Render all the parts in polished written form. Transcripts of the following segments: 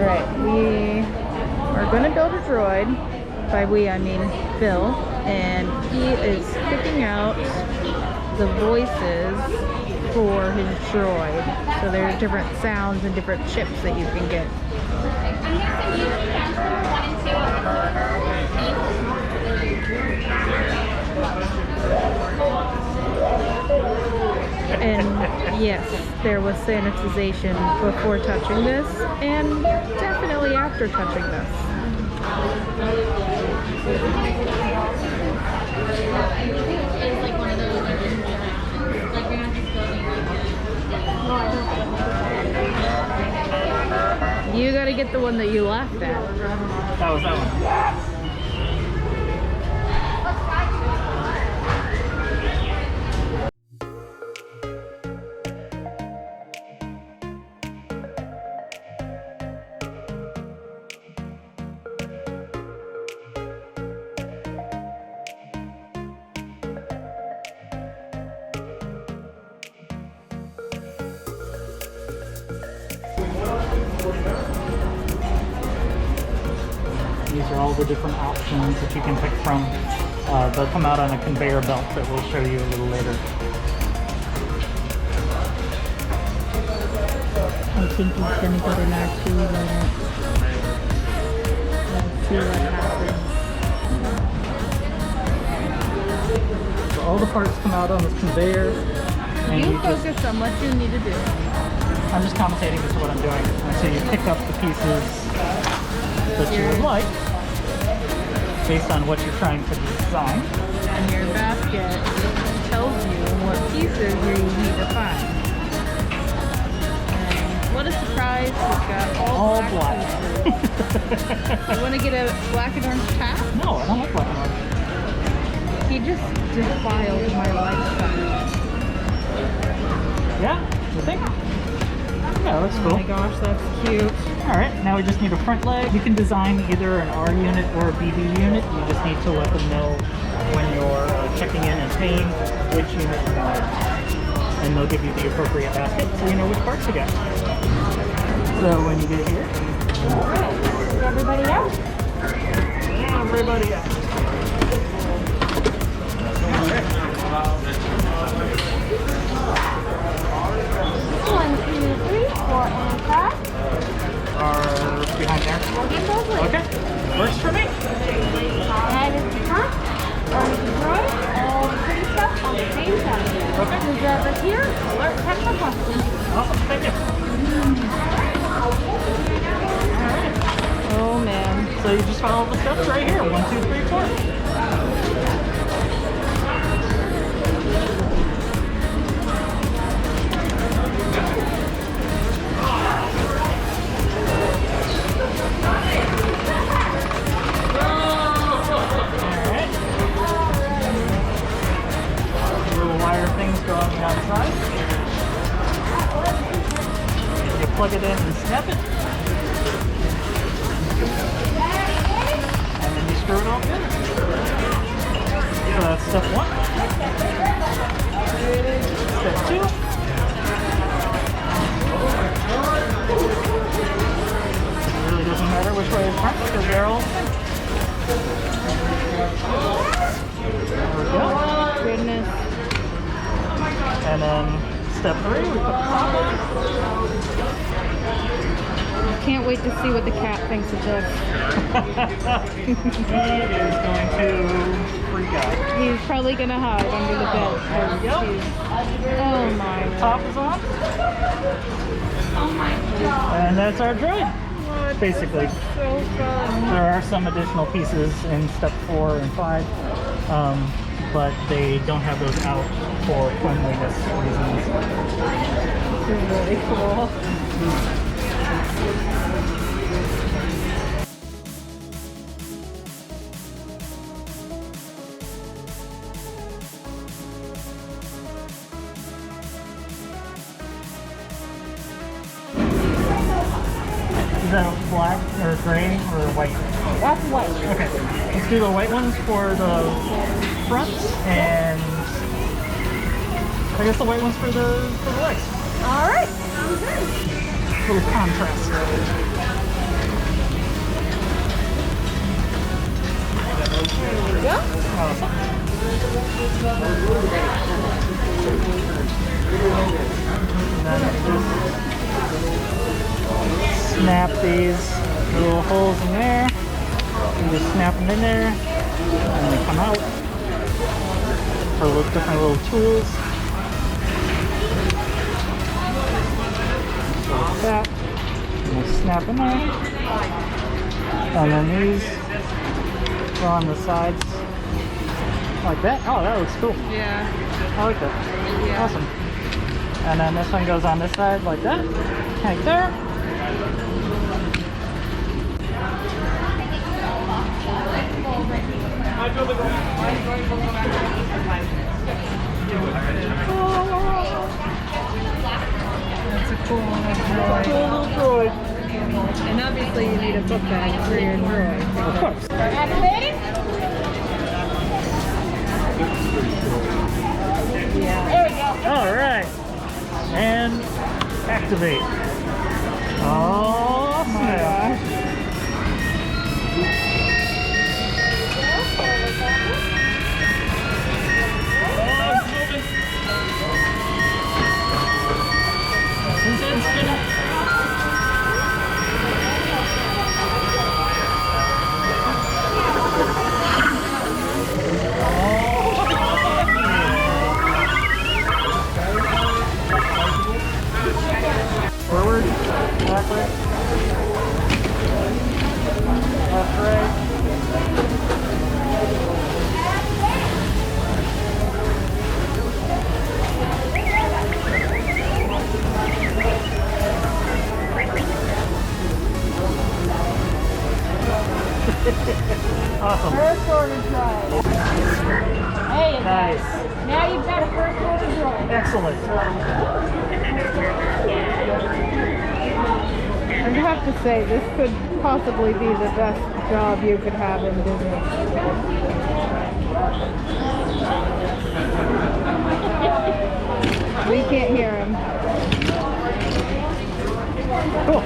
Alright, we are going to build a droid. By we, I mean Bill. And he is picking out the voices for his droid. So there are different sounds and different chips that you can get. And yes, there was sanitization before touching this, and definitely after touching this. You gotta get the one that you laughed at. That was that one. These are all the different options that you can pick from. They'll come out on a conveyor belt that we'll show you a little later. I think he's gonna get an R2 unit. Let's see what happens. So all the parts come out on this conveyor. And You focus on what you need to do. I'm just commentating as to what I'm doing. And so you pick up the pieces that you would like based on what you're trying to design. And your basket tells you what pieces you need to find. And what a surprise, we've got all black. You want to get a black and orange tap? No, I don't like black and orange. He just defiled my lifestyle. Yeah, you think? Yeah, that's cool. Oh my gosh, that's cute. Alright, now we just need a front leg. You can design either an R unit or a BD unit. You just need to let them know when you're checking in and paying which unit you want. And they'll give you the appropriate basket so you know which parts to get. So when you get here... Alright, is everybody out? Everybody out. 1, 2, 3, 4, and 5. Are behind there. We'll get those later. Okay, works for me. That is the front, Astromech Droid, all the pretty stuff on the same side. Okay. The driver here, alert technical questions. Awesome, thank you. Alright. Oh man. So you just follow the steps right here. 1, 2, 3, 4. Outside. You plug it in and snap it. And then you screw it all together. So that's step 1. Step 2. It really doesn't matter which way is front because they're all the same. There we go. Goodness. And then step 3, we put the top in. Can't wait to see what the cat thinks of this. He is going to freak out. He's probably gonna hide under the bed. There we go. Oh my Top is on. Oh my god. And that's our droid. Basically. So fun. There are some additional pieces in step 4 and 5. But they don't have those out for cleanliness reasons. This is really cool. Is that black or gray or white? That's white. Okay, let's do the white ones for the front, and I guess the white ones for the legs. Alright, sounds good. A little contrast. snap these little holes in there. You just snap them in there, and they come out. For different little tools. So like that. And they snap in there. And then these go on the sides like that. Oh, that looks cool. Yeah. I like that. Yeah. Awesome. And then this one goes on this side like that. Right there. That's a cool little droid. Cool little droid. And obviously you need a book bag for your droid. Of course. Activated? Yeah. There we go. Alright. And activate. Oh my gosh. Forward, backward, left, right. Awesome. First order droid. Hey, Nice. now you've got a first order droid. Excellent. I'd have to say, this could possibly be the best job you could have in business. We can't hear him. Cool.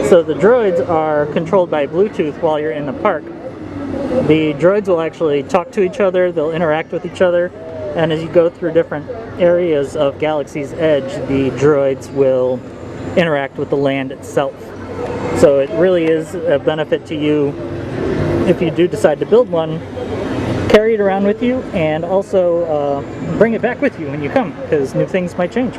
So the droids are controlled by Bluetooth while you're in the park. The droids will actually talk to each other, they'll interact with each other, and as you go through different areas of Galaxy's Edge, the droids will interact with the land itself. So it really is a benefit to you if you do decide to build one. Carry it around with you, and also bring it back with you when you come, because new things might change.